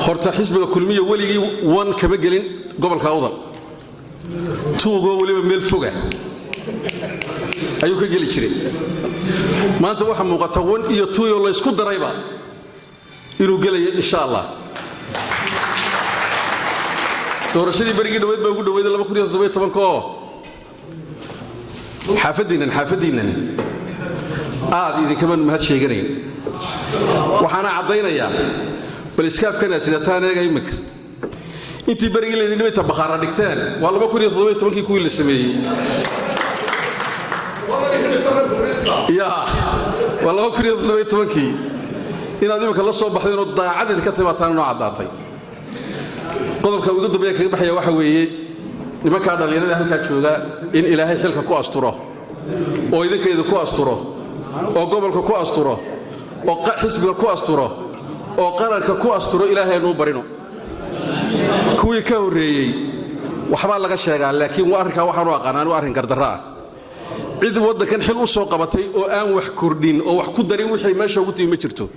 horta xisbiga kulmiye weligii wan kama gelin gobolka awdal tuugo waliba meel foga ayuu ka geli jiray maanta waxa muuqata wan iyo tuuyo la isku darayba inuu gelayo insha Allah doorashadii barigii dhaweyd baa ugu dhaweyd 2017 oo xaafadiinan aad idinkaman mahad sheeganay waxaana cadaynayaa bal iskaafkana sidataan eega imika intii barigii leedin dhibay tabaqara dhigteen waa 2017 kuwii la sameeyay ya wala 2017 inaad imika la soo baxdeen oo daacad ka timaadaan oo cadaatay qodobka ugu dambeeya kaga baxaya waxa weeye nimanka dhalinyarada halka jooga in ilaahay xilka ku asturo oo idinkeedu ku asturo oo gobolka ku asturo oo xisbiga ku asturo oo qaranka ku asturo ilaahay noo barino kuwii ka horeeyay waxba laga sheegaa laakiin waa arrinka waxaan u aqaanaa arrin gardarra ah cid wadankan xil u soo qabatay oo aan wax kordhin oo wax ku darin wixii meesha ugu tiimi ma jirto